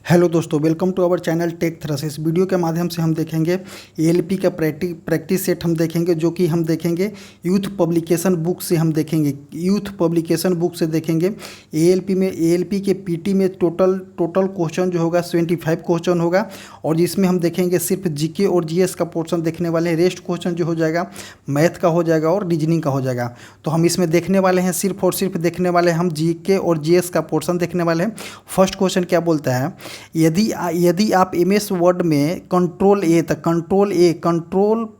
Hello दोस्तों, welcome to our channel tech thrust. इस video के माध्यम से हम देखेंगे एएलपी का प्रैक्टिस सेट हम देखेंगे, जो कि हम देखेंगे यूथ पब्लिकेशन बुक से हम देखेंगे। यूथ पब्लिकेशन बुक से देखेंगे एएलपी के पीटी में टोटल क्वेश्चन जो होगा 75 क्वेश्चन होगा, और जिसमें हम देखेंगे सिर्फ जीके और जीएस का पोर्शन देखने वाले हैं। रेस्ट क्वेश्चन जो हो जाएगा मैथ का हो जाएगा और रीजनिंग का हो जाएगा। तो हम इसमें देखने वाले हैं सिर्फ और सिर्फ देखने वाले हैं हम जीके और जीएस का पोर्शन देखने वाले हैं। फर्स्ट क्वेश्चन क्या बोलता है, यदि आप एमएस वर्ड में कंट्रोल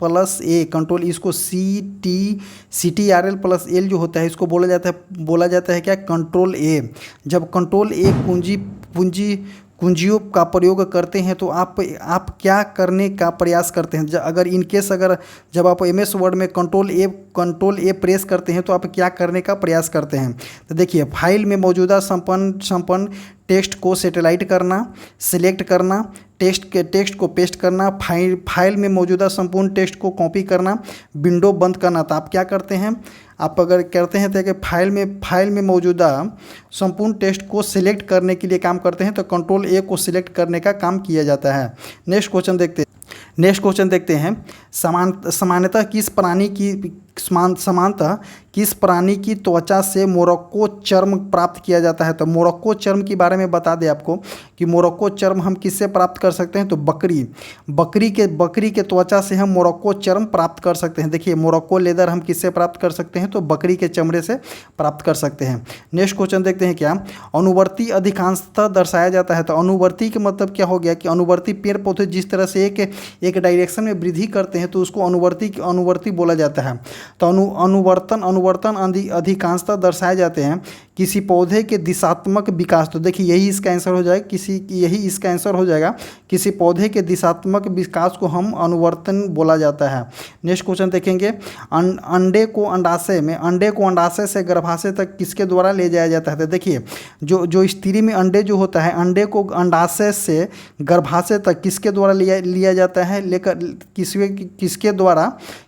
प्लस ए कंट्रोल इसको CTRL प्लस एल जो होता है इसको बोला जाता है क्या, कंट्रोल ए। जब कंट्रोल ए कुंजियों का प्रयोग करते हैं तो आप क्या करने का प्रयास करते हैं। अगर जब आप एमएस वर्ड में कंट्रोल ए प्रेस करते हैं तो आप क्या करने का प्रयास करते हैं। तो देखिए, फाइल में मौजूदा संपन्न टेक्स्ट को सेटेलाइट करना, सिलेक्ट करना, टेक्स्ट को पेस्ट करना, फाइल में मौजूदा संपूर्ण टेक्स्ट को कॉपी करना, विंडो बंद करना। तो आप क्या करते हैं, आप अगर करते हैं तो कि फाइल में मौजूदा संपूर्ण टेक्स्ट को सिलेक्ट करने के लिए काम करते हैं तो कंट्रोल ए को सिलेक्ट करने का काम किया जाता है। नेक्स्ट क्वेश्चन देखते हैं सामान्यतः किस प्राणी की त्वचा से मोरक्को चर्म प्राप्त किया जाता है। तो मोरक्को चर्म के बारे में बता दें आपको कि मोरक्को चर्म हम किससे प्राप्त कर सकते हैं। तो बकरी के त्वचा से हम मोरक्को चर्म प्राप्त कर सकते हैं। देखिए, मोरक्को लेदर हम किससे प्राप्त कर सकते हैं, तो बकरी के चमड़े से प्राप्त कर सकते हैं। नेक्स्ट क्वेश्चन देखते हैं, क्या अनुवर्ती अधिकांशतः दर्शाया जाता है। तो अनुवर्ती का मतलब क्या हो गया कि अनुवर्ती पेड़ पौधे जिस तरह से एक डायरेक्शन में वृद्धि करते हैं तो उसको अनुवर्ती बोला जाता है। तो अनुवर्तन अधिकांशतः दर्शाए जाते हैं किसी पौधे के दिशात्मक विकास। तो देखिए, यही इसका आंसर हो जाएगा किसी पौधे के दिशात्मक विकास को हम अनुवर्तन बोला जाता है। नेक्स्ट क्वेश्चन देखेंगे, अंडे को अंडाशय से गर्भाशय तक किसके द्वारा ले जाया जाता है। तो देखिए, जो स्त्री में अंडे जो होता है, अंडे को अंडाशय से गर्भाशय तक किसके द्वारा लिया जाता है,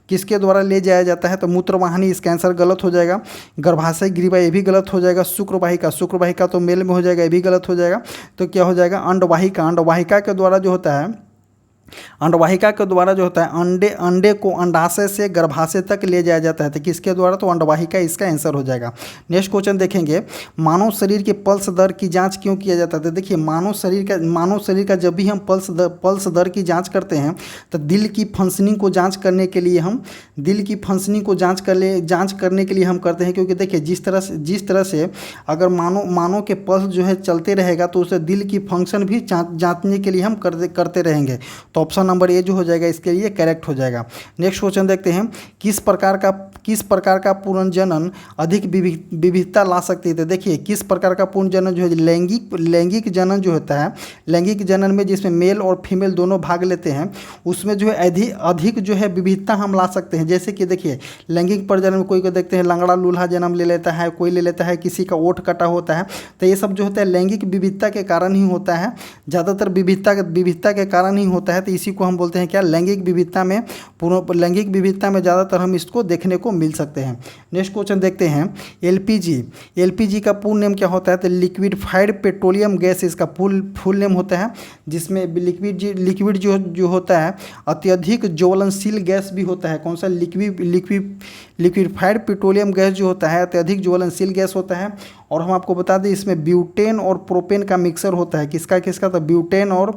किसके द्वारा ले जाया जाता है। तो मूत्रवाहिनी इसका आंसर गलत हो जाएगा। गर्भाशय ग्रीवा ये भी गलत हो जाएगा। शुक्रवाहिका तो मेल में हो जाएगा, ये भी गलत हो जाएगा। तो क्या हो जाएगा, अंडवाहिका के द्वारा जो होता है अंडे को अंडाशय से गर्भाशय तक ले जाया जाता है। तो किसके द्वारा, तो अंडवाहिका इसका आंसर हो जाएगा। नेक्स्ट क्वेश्चन देखेंगे, मानव शरीर के पल्स दर की जांच क्यों किया जाता है। तो देखिए, मानव शरीर का जब भी हम पल्स दर की जांच करते हैं तो दिल की फंक्शनिंग को जांच करने के लिए हम करते हैं। क्योंकि देखिए, जिस तरह से अगर मानव के पल्स जो है चलते रहेगा तो उसे दिल की फंक्शन भी जांचने के लिए हम करते रहेंगे। तो ऑप्शन नंबर ए जो हो जाएगा इसके लिए करेक्ट हो जाएगा। नेक्स्ट क्वेश्चन देखते हैं, किस प्रकार का पुनर्जनन अधिक विविधता ला सकती है। तो देखिए, किस प्रकार का पुनर्जनन जो है, लैंगिक जनन जो होता है, लैंगिक जनन में जिसमें मेल और फीमेल दोनों भाग लेते हैं, उसमें जो है अधिक जो है विविधता हम ला सकते हैं। जैसे कि देखिए, लैंगिक प्रजनन में कोई को देखते हैं लंगड़ा लूल्हा जन्म ले लेता है, कोई ले लेता है किसी का ओठ कटा होता है। तो ये सब जो होता है लैंगिक विविधता के कारण ही होता है, ज़्यादातर विविधता के कारण ही होता है। तो इसी को हम बोलते हैं क्या, लैंगिक विविधता में ज़्यादातर हम इसको देखने को मिल सकते हैं। नेक्स्ट क्वेश्चन देखते हैं, एलपीजी का पूर्ण नेम क्या होता है। तो लिक्विडिफाइड पेट्रोलियम गैस इसका फुल नेम होता है, जिसमें लिक्विड जो होता है अत्यधिक ज्वलनशील गैस भी होता है। कौन सा, लिक्विडिफाइड पेट्रोलियम गैस जो होता है अत्यधिक ज्वलनशील गैस होता है। और हम आपको बता दें, इसमें ब्यूटेन और प्रोपेन का मिक्सर होता है। किसका, तो ब्यूटेन और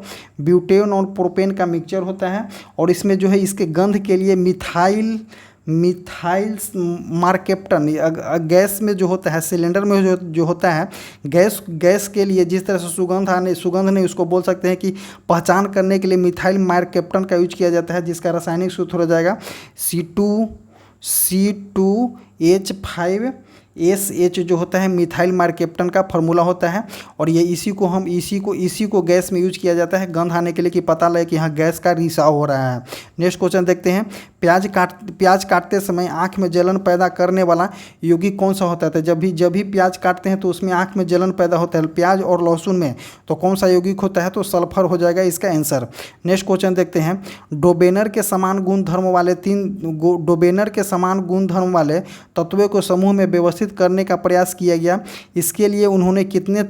प्रोपेन का मिक्सचर होता है। और इसमें जो है इसके गंध के लिए मिथाइल मार्केप्टन गैस में जो होता है, सिलेंडर में जो होता है गैस के लिए जिस तरह से सुगंध नहीं, उसको बोल सकते हैं कि पहचान करने के लिए मिथाइल मार्केप्टन का यूज किया जाता है, जिसका रासायनिक सूत्र हो जाएगा C2H5SH जो होता है मिथाइल मार्केप्टन का फार्मूला होता है। और ये इसी को गैस में यूज किया जाता है गंध आने के लिए, कि पता लगे कि यहाँ गैस का रिसाव हो रहा है। नेक्स्ट क्वेश्चन देखते हैं, प्याज काटते समय आँख में जलन पैदा करने वाला यौगिक कौन सा होता है। तो जब भी प्याज काटते हैं तो उसमें आँख में जलन पैदा होता है, प्याज और लहसुन में। तो कौन सा यौगिक होता है, तो सल्फर हो जाएगा इसका आंसर। नेक्स्ट क्वेश्चन देखते हैं, डोबेनर के समान गुण धर्म वाले तत्वों को समूह में व्यवस्थित परिवर्तित करने का प्रयास किया गया। इसके लिए उन्होंने कितने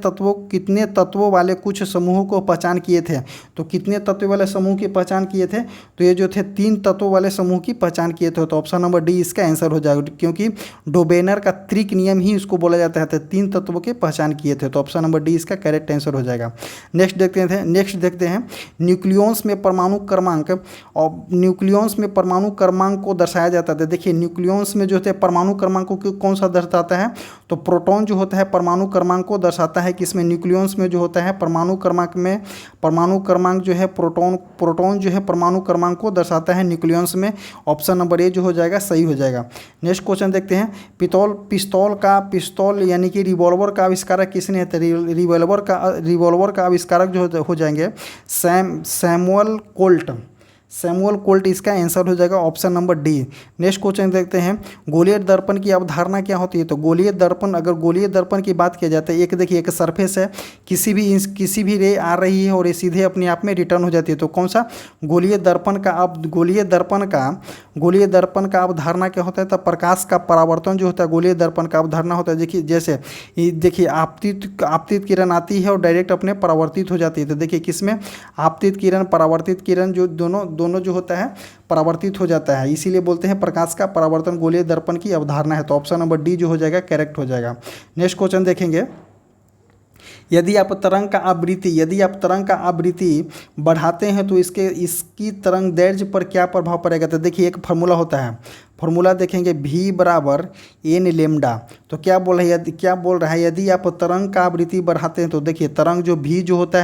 तत्वों वाले कुछ समूहों को पहचान किए थे। तो कितने तत्व वाले समूह की पहचान किए थे, तो ये जो थे 3 तत्वों वाले समूह की पहचान किए थे। तो ऑप्शन नंबर डी इसका आंसर हो जाएगा, क्योंकि डोबेनर का त्रिक नियम ही इसको बोला जाता है। तो 3 तत्वों की पहचान किए थे, तो ऑप्शन नंबर डी इसका करेक्ट आंसर हो जाएगा। नेक्स्ट देखते हैं न्यूक्लियॉन्स में परमाणु क्रमांक, और न्यूक्लियॉन्स में परमाणु क्रमांक को दर्शाया जाता है। देखिए न्यूक्लियॉन्स में जो है परमाणु क्रमांक को कौन सा दर्शाता है, तो प्रोटॉन जो होता है परमाणु क्रमांक को दर्शाता है। किसमें, न्यूक्लियॉन्स में जो होता है परमाणु क्रमांक जो है प्रोटॉन जो है परमाणु क्रमांक को दर्शाता है न्यूक्लियॉन्स में। ऑप्शन नंबर ए जो हो जाएगा सही हो जाएगा। नेक्स्ट क्वेश्चन देखते हैं, पिस्तौल यानी कि रिवॉल्वर का आविष्कारक किसने है। रिवॉल्वर का आविष्कारक जो हो जाएंगे सैमुअल कोल्ट इसका आंसर हो जाएगा, option number D. Next question देखते हैं, गोलीय दर्पण की अवधारणा क्या होती है। तो गोलीय दर्पण की बात किया जाता है, एक देखिए एक सरफेस है, किसी भी रे आ रही है और ये सीधे अपने आप में रिटर्न हो जाती है। तो कौन सा गोलीय दर्पण का अवधारणा क्या होता है। तो प्रकाश का परावर्तन जो होता है गोलीय दर्पण का अवधारणा होता है। देखिए जैसे देखिए आपतित किरण आती है और डायरेक्ट अपने परावर्तित हो जाती है। तो देखिए किसमें आपतित किरण परावर्तित किरण जो दोनों जो होता है परावर्तित हो जाता है, इसीलिए बोलते हैं प्रकाश का परावर्तन गोलीय दर्पण की अवधारणा है। तो ऑप्शन नंबर डी जो हो जाएगा करेक्ट हो जाएगा। नेक्स्ट क्वेश्चन देखेंगे, यदि आप तरंग का आवृत्ति बढ़ाते हैं तो इसकी तरंग दैर्ध्य पर क्या प्रभाव पड़ेगा। तो देखिए एक फार्मूला होता है, फार्मूला देखेंगे V बराबर एन लेमडा। तो क्या बोल रहा है, यदि आप तरंग का आवृत्ति बढ़ाते हैं तो देखिए तरंग जो V जो होता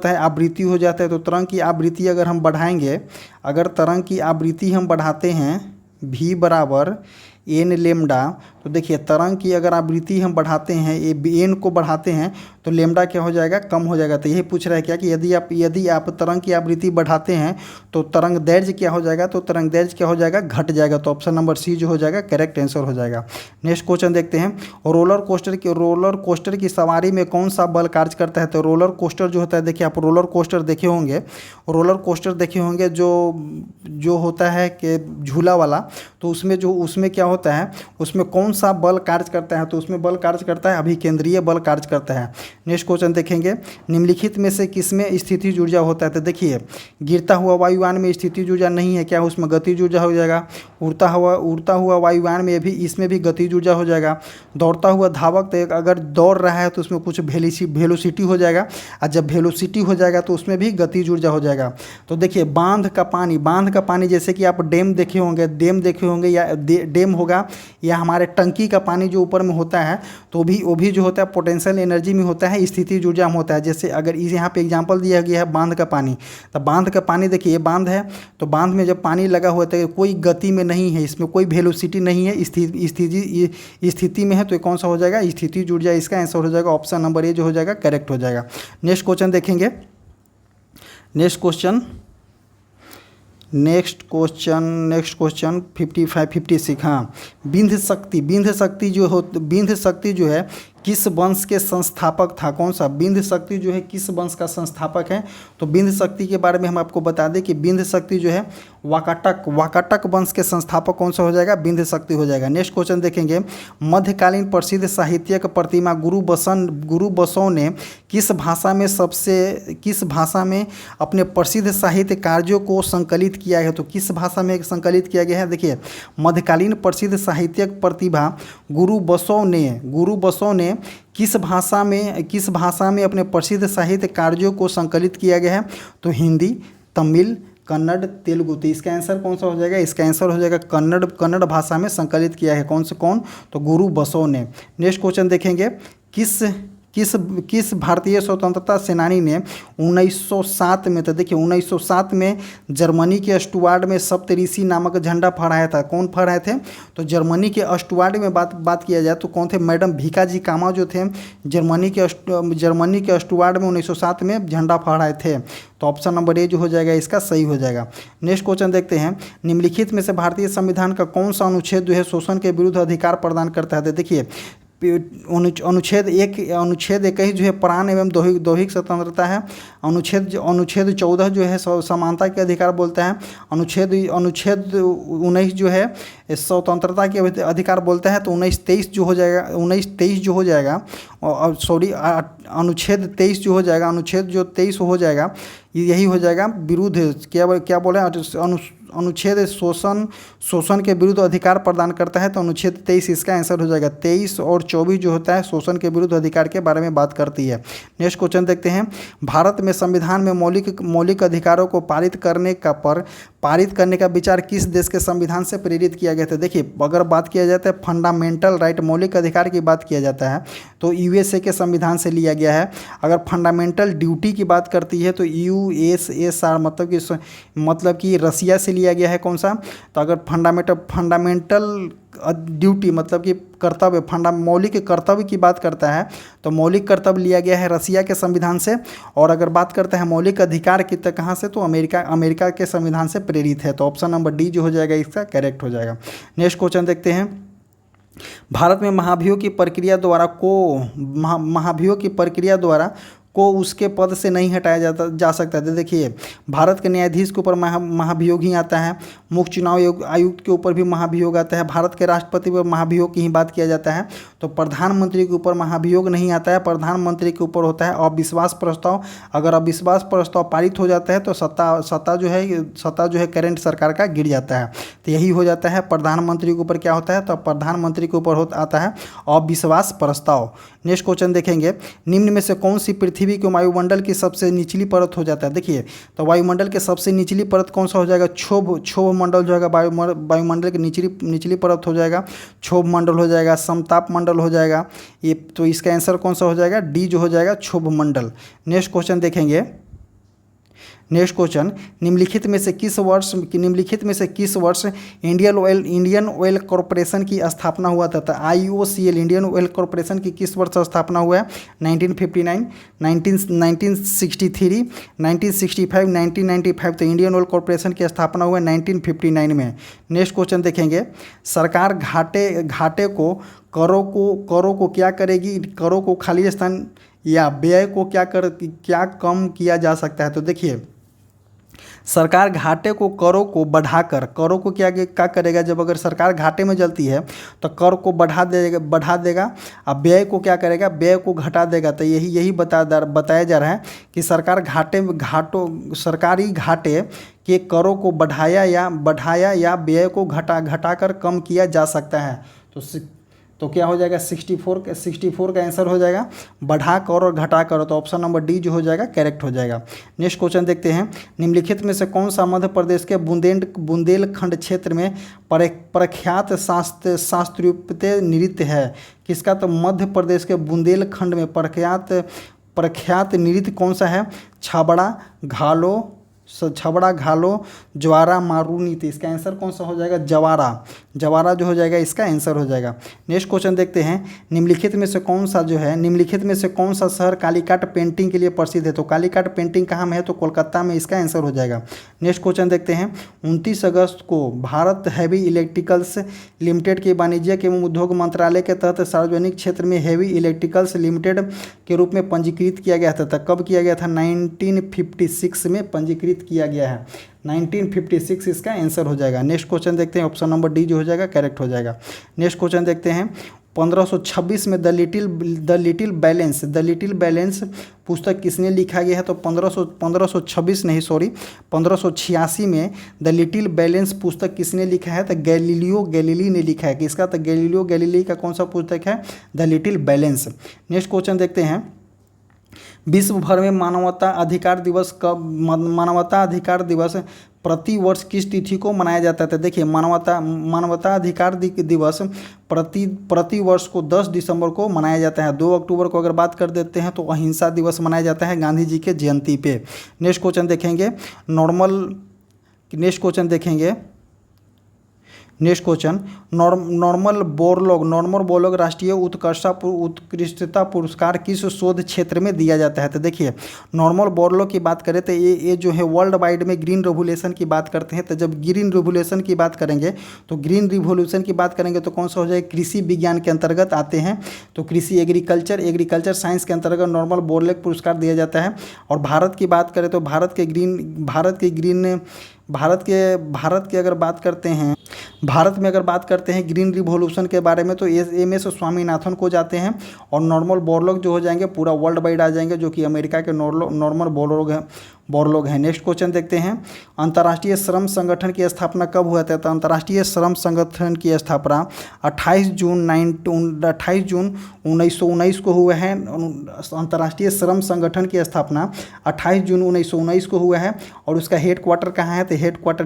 है आवृत्ति हो जाता है। तो तरंग की आवृत्ति अगर हम बढ़ाएंगे, अगर तरंग की आवृत्ति हम बढ़ाते हैं V बराबर एन लेमडा, तो देखिए तरंग की अगर आवृत्ति हम बढ़ाते हैं, एन को बढ़ाते हैं तो लेमडा क्या हो जाएगा, कम हो जाएगा। तो यही पूछ रहा है क्या कि यदि आप तरंग की आवृत्ति बढ़ाते हैं तो तरंग दैर्ध्य क्या हो जाएगा, तो तरंग दैर्ध्य क्या हो जाएगा, घट जाएगा। तो ऑप्शन नंबर सी जो हो जाएगा करेक्ट आंसर हो जाएगा। नेक्स्ट क्वेश्चन देखते हैं, रोलर कोस्टर की सवारी में कौन सा बल कार्य करता है। तो रोलर कोस्टर जो होता है, देखिए आप रोलर कोस्टर देखे होंगे जो होता है कि झूला वाला, तो उसमें क्या होता है, उसमें कौन सा बल कार्य करता है। तो उसमें बल कार्य करता है अभिकेंद्रीय बल कार्य करता है। नेक्स्ट क्वेश्चन देखेंगे, निम्नलिखित में से किसमें स्थितिज ऊर्जा होता है। तो देखिए गिरता हुआ वायुयान में स्थितिज ऊर्जा नहीं है, क्या उसमें गतिज ऊर्जा हो जाएगा। उड़ता हुआ वायुयान में भी इसमें भी गतिज ऊर्जा हो जाएगा। दौड़ता हुआ धावक तो अगर दौड़ रहा है तो उसमें कुछ वेलोसिटी हो जाएगा, और जब वेलोसिटी हो जाएगा तो उसमें भी गतिज ऊर्जा हो जाएगा। तो देखिए बांध का पानी जैसे कि आप डैम देखे होंगे या डैम होगा या हमारे टंकी का पानी जो ऊपर में होता है, तो वो भी जो होता है पोटेंशियल एनर्जी में होता है, स्थितिज ऊर्जा में होता है। जैसे अगर इस यहाँ पे एग्जांपल दिया गया है बांध का पानी, तो बांध का पानी देखिए ये बांध है, तो बांध में जब पानी लगा हुआ है तो कोई गति में नहीं है, इसमें कोई वेलोसिटी नहीं है, स्थिति में है। तो ये कौन सा हो जाएगा, स्थितिज ऊर्जा इसका आंसर हो जाएगा। ऑप्शन नंबर ए जो हो जाएगा करेक्ट हो जाएगा। नेक्स्ट क्वेश्चन देखेंगे, नेक्स्ट क्वेश्चन 55-56। हाँ, बिंध शक्ति जो है किस वंश के संस्थापक था। कौन सा बिंध शक्ति जो है किस वंश का संस्थापक है। तो बिंध शक्ति के बारे में हम आपको बता दें कि बिंध शक्ति जो है वाकाटक वंश के संस्थापक कौन सा हो जाएगा, बिंध शक्ति हो जाएगा। नेक्स्ट क्वेश्चन देखेंगे, मध्यकालीन प्रसिद्ध साहित्यिक प्रतिमा गुरु बसव ने किस भाषा में अपने प्रसिद्ध साहित्य कार्यों को संकलित किया है। तो किस भाषा में संकलित किया गया है। देखिए मध्यकालीन प्रसिद्ध साहित्यिक प्रतिभा गुरु बसव ने किस भाषा में अपने प्रसिद्ध साहित्य कार्यों को संकलित किया गया है। तो हिंदी, तमिल, कन्नड़, तेलुगु। तो इसका आंसर कौन सा हो जाएगा, इसका आंसर हो जाएगा कन्नड़ भाषा में संकलित किया है। कौन तो गुरु बसव ने। नेक्स्ट क्वेश्चन देखेंगे, किस भारतीय स्वतंत्रता सेनानी ने 1907 में, तो देखिए 1907 में जर्मनी के स्टुअर्ट में सप्तऋषि नामक झंडा फहराया था। कौन फहराए थे, तो जर्मनी के स्टुअर्ट में बात किया जाए तो कौन थे, मैडम भीकाजी कामा जो थे जर्मनी के स्टुअर्ट में 1907 में झंडा फहराए थे। तो ऑप्शन नंबर ए जो हो जाएगा इसका सही हो जाएगा। नेक्स्ट क्वेश्चन देखते हैं, निम्नलिखित में से भारतीय संविधान का कौन सा अनुच्छेद जो है शोषण के विरुद्ध अधिकार प्रदान करता है। तो देखिए अनुच्छेद 21 जो है प्राण एवं दैहिक स्वतंत्रता है। अनुच्छेद 14 जो है समानता के अधिकार बोलता है। अनुच्छेद 19 जो है स्वतंत्रता के अधिकार बोलता है। तो 19-23 जो हो जाएगा, 19-23 जो हो जाएगा, सॉरी अनुच्छेद 23 जो हो जाएगा, अनुच्छेद जो 23 हो जाएगा यही हो जाएगा विरुद्ध, क्या बोले, अनुच्छेद शोषण के विरुद्ध अधिकार प्रदान करता है। तो अनुच्छेद 23 इसका आंसर हो जाएगा। 23 और 24 जो होता है शोषण के विरुद्ध अधिकार के बारे में बात करती है। नेक्स्ट क्वेश्चन देखते हैं। भारत में संविधान में मौलिक अधिकारों को पारित करने का विचार किस देश के संविधान से प्रेरित किया गया था? देखिए, अगर बात किया जाता है फंडामेंटल राइट, मौलिक अधिकार की बात किया जाता है तो यूएसए के संविधान से लिया गया है। अगर फंडामेंटल ड्यूटी की बात करती है तो यूएसएसआर मतलब कि रसिया से लिया गया है। कौन सा? तो अगर फंडामेंटल ड्यूटी मतलब कि कर्तव्य, मौलिक कर्तव्य की बात करता है तो मौलिक कर्तव्य लिया गया है रसिया के संविधान से। और अगर बात करता है मौलिक अधिकार की तो कहाँ से? तो अमेरिका के संविधान से प्रेरित है। तो ऑप्शन नंबर डी जो हो जाएगा इसका करेक्ट हो जाएगा। नेक्स्ट क्वेश्चन देखते हैं। भारत में महाभियोग की प्रक्रिया द्वारा को उसके पद से नहीं हटाया जा सकता है। देखिए, भारत के न्यायाधीश के ऊपर महाभियोग ही आता है। मुख्य चुनाव आयुक्त के ऊपर भी महाभियोग आता है। भारत के राष्ट्रपति पर महाभियोग की ही बात किया जाता है। तो प्रधानमंत्री के ऊपर महाभियोग नहीं आता है। प्रधानमंत्री के ऊपर होता है अविश्वास प्रस्ताव। अगर अविश्वास प्रस्ताव पारित हो जाता है तो सत्ता जो है करंट सरकार का गिर जाता है। तो यही हो जाता है। प्रधानमंत्री के ऊपर क्या होता है? तो प्रधानमंत्री के ऊपर आता है अविश्वास प्रस्ताव। नेक्स्ट क्वेश्चन देखेंगे। निम्न में से कौन सी पृथ्वी के वायुमंडल की सबसे निचली परत हो जाता है? देखिए, तो वायुमंडल के सबसे निचली परत कौन सा हो जाएगा? क्षोभ मंडल जो है वायुमंडल की निचली परत हो जाएगा। क्षोभ मंडल हो जाएगा, समताप मंडल हो जाएगा। ये तो इसका आंसर कौन सा हो जाएगा? डी जो हो जाएगा क्षोभ मंडल। नेक्स्ट क्वेश्चन देखेंगे। Next question. निम्नलिखित में से किस वर्ष इंडियन ऑयल कॉरपोरेशन की स्थापना हुआ था? IOCL इंडियन ऑयल कॉरपोरेशन की किस वर्ष स्थापना हुआ है? 1959, 1963, 1965, 1995। तो इंडियन ऑयल कॉरपोरेशन की स्थापना हुआ है 1959 में। नेक्स्ट क्वेश्चन देखेंगे। सरकार घाटे को करों को क्या करेगी? करों को खाली स्थान या व्यय को क्या कम किया जा सकता है? तो देखिए, सरकार घाटे को करों को बढ़ाकर, करों को क्या करेगा? जब अगर सरकार घाटे में चलती है तो कर को बढ़ा देगा। अब व्यय को क्या करेगा? व्यय को घटा देगा। तो यही बताया जा रहा है कि सरकारी घाटे के करों को बढ़ाया या व्यय को घटाकर कम किया जा सकता है। तो क्या हो जाएगा? 64 का आंसर हो जाएगा बढ़ा कर और घटा कर। तो ऑप्शन नंबर डी जो हो जाएगा करेक्ट हो जाएगा। नेक्स्ट क्वेश्चन देखते हैं। निम्नलिखित में से कौन सा मध्य प्रदेश के बुंदेलखंड क्षेत्र में प्रख्यात शास्त्रीय नृत्य है? किसका? तो मध्य प्रदेश के बुंदेलखंड में प्रख्यात नृत्य कौन सा है? छबड़ा घालो ज्वारा मारू नृत्य। इसका आंसर कौन सा हो जाएगा? जवारा जो हो जाएगा इसका आंसर हो जाएगा। नेक्स्ट क्वेश्चन देखते हैं। निम्नलिखित में से कौन सा शहर कालीकाट पेंटिंग के लिए प्रसिद्ध है? तो कालीकाट पेंटिंग कहाँ में है? तो कोलकाता में। इसका आंसर हो जाएगा। नेक्स्ट क्वेश्चन देखते हैं। 29 अगस्त को भारत हैवी इलेक्ट्रिकल्स लिमिटेड के वाणिज्य एवं उद्योग मंत्रालय के तहत सार्वजनिक क्षेत्र में हैवी इलेक्ट्रिकल्स लिमिटेड के रूप में पंजीकृत किया गया था। कब किया गया था? 1956 में पंजीकृत किया गया है। 1956 इसका आंसर हो जाएगा। नेक्स्ट क्वेश्चन देखते हैं। ऑप्शन नंबर डी जो हो जाएगा करेक्ट हो जाएगा। नेक्स्ट क्वेश्चन देखते हैं। 1526 में द लिटिल बैलेंस पुस्तक किसने लिखा गया है? तो 1586 में द लिटिल बैलेंस पुस्तक किसने लिखा है? तो गैलीलियो गैलीली ने लिखा है। किसका? तो गैलीलियो गैलीली का कौन सा पुस्तक है? The little balance. Next question देखते हैं। विश्व भर में मानवता अधिकार दिवस प्रति वर्ष किस तिथि को मनाया जाता है? देखिए, मानवता अधिकार दिवस प्रति वर्ष को 10 दिसंबर को मनाया जाता है। 2 अक्टूबर को अगर बात कर देते हैं तो अहिंसा दिवस मनाया जाता है गांधी जी के जयंती पे। नेक्स्ट क्वेश्चन देखेंगे। नेक्स्ट क्वेश्चन, नॉर्मल बोरलॉग राष्ट्रीय उत्कृष्टता पुरस्कार किस शोध क्षेत्र में दिया जाता है? तो देखिए, नॉर्मल बोरलॉग की बात करें तो ये जो है वर्ल्ड वाइड में ग्रीन रिवोल्यूशन की बात करते हैं। तो जब ग्रीन रिवोल्यूशन की बात करेंगे तो ग्रीन रिवोल्यूशन की बात करेंगे तो कौन सा हो जाएगा? कृषि विज्ञान के अंतर्गत आते हैं। तो कृषि एग्रीकल्चर साइंस के अंतर्गत नॉर्मल बोरलॉग पुरस्कार दिया जाता है। और भारत की बात करें तो भारत की अगर बात करते हैं, भारत में अगर बात करते हैं ग्रीन रिवॉल्यूशन के बारे में तो एम.एस. स्वामीनाथन को जाते हैं। और नॉर्मल बोरलॉग जो हो जाएंगे पूरा वर्ल्ड वाइड आ जाएंगे, जो कि अमेरिका के नॉर्मल बोरलॉग हैं। नेक्स्ट क्वेश्चन देखते हैं, अंतर्राष्ट्रीय श्रम संगठन की स्थापना कब हुआ था? तो अंतर्राष्ट्रीय श्रम संगठन की स्थापना 28 जून 1919 को हुआ है। अंतर्राष्ट्रीय श्रम संगठन की स्थापना 28 जून 1919 को हुआ है। और उसका हेड क्वार्टर कहाँ है? तो हेड क्वार्टर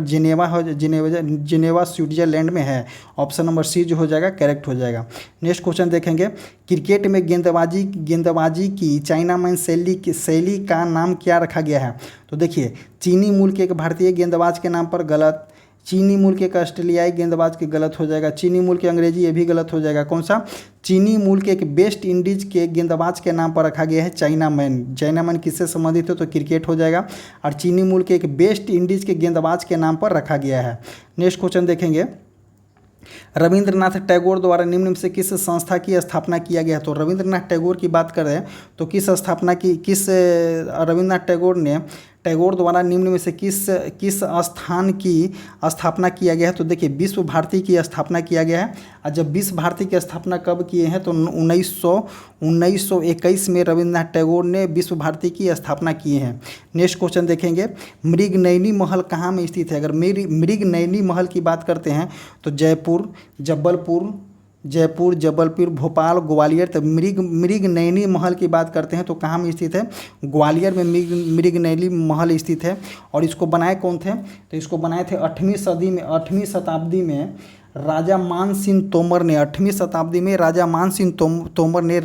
जिनेवा स्विट्जरलैंड में है। ऑप्शन नंबर सी जो हो जाएगा करेक्ट हो जाएगा। नेक्स्ट क्वेश्चन देखेंगे, क्रिकेट में गेंदबाजी की चाइनामैन शैली का नाम क्या रखा गया है? तो देखिए, चीनी मूल के एक भारतीय गेंदबाज के नाम पर गलत, चीनी मूल के एक ऑस्ट्रेलियाई गेंदबाज के गलत हो जाएगा, चीनी मूल के अंग्रेजी ये भी गलत हो जाएगा। कौन सा? चीनी मूल के एक वेस्ट इंडीज के गेंदबाज के नाम पर रखा गया है चाइनामैन किससे संबंधित है? तो क्रिकेट हो जाएगा। और चीनी मूल के एक वेस्ट इंडीज के गेंदबाज के नाम पर रखा गया है। नेक्स्ट क्वेश्चन देखेंगे, रविंद्रनाथ टैगोर द्वारा निम्न में से किस संस्था की स्थापना किया गया? तो रविंद्रनाथ टैगोर की बात करें तो रविंद्रनाथ टैगोर द्वारा निम्न में से किस स्थान की स्थापना किया गया है? तो देखिए, विश्व भारती की स्थापना किया गया है। और जब विश्व भारती की स्थापना कब किए हैं? तो 1921 में रविंद्रनाथ टैगोर ने विश्व भारती की स्थापना किए हैं। नेक्स्ट क्वेश्चन देखेंगे, मृगनयनी महल कहाँ में स्थित है? अगर मृगनयनी महल की बात करते हैं तो जयपुर, जबलपुर, भोपाल, ग्वालियर। तो मृगनयनी महल की बात करते हैं तो कहाँ में स्थित है? ग्वालियर में मृगनयनी महल स्थित है। और इसको बनाए कौन थे? तो इसको बनाए थे 8वीं शताब्दी में राजा मानसिंह तोमर ने। 8वीं शताब्दी में राजा मानसिंह तोमर ने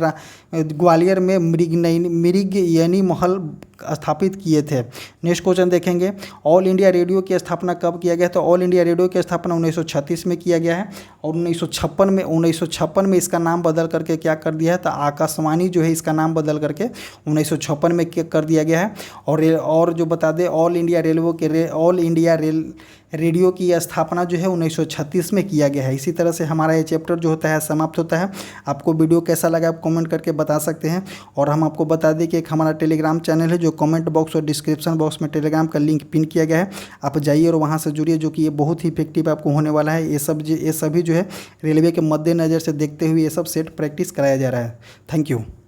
ग्वालियर में मृगनयनी महल स्थापित किए थे। नेक्स्ट क्वेश्चन देखेंगे, ऑल इंडिया रेडियो की स्थापना कब किया गया? तो ऑल इंडिया रेडियो की स्थापना 1936 में किया गया है। और 1956 में इसका नाम बदल करके क्या कर दिया है? तो आकाशवाणी जो है इसका नाम बदल करके 1956 में कर दिया गया है। और जो बता दें, ऑल इंडिया रेडियो की स्थापना जो है 1936 में किया गया है। इसी तरह से हमारा ये चैप्टर जो होता है समाप्त होता है। आपको वीडियो कैसा लगा आप कमेंट करके बता सकते हैं। और हम आपको बता दें कि एक हमारा टेलीग्राम चैनल है जो कमेंट बॉक्स और डिस्क्रिप्शन बॉक्स में टेलीग्राम का लिंक पिन किया गया है। आप जाइए और वहाँ से जुड़िए, जो कि ये बहुत ही इफेक्टिव आपको होने वाला है। ये सभी जो है रेलवे के मद्देनज़र से देखते हुए ये सब सेट प्रैक्टिस कराया जा रहा है। Thank you.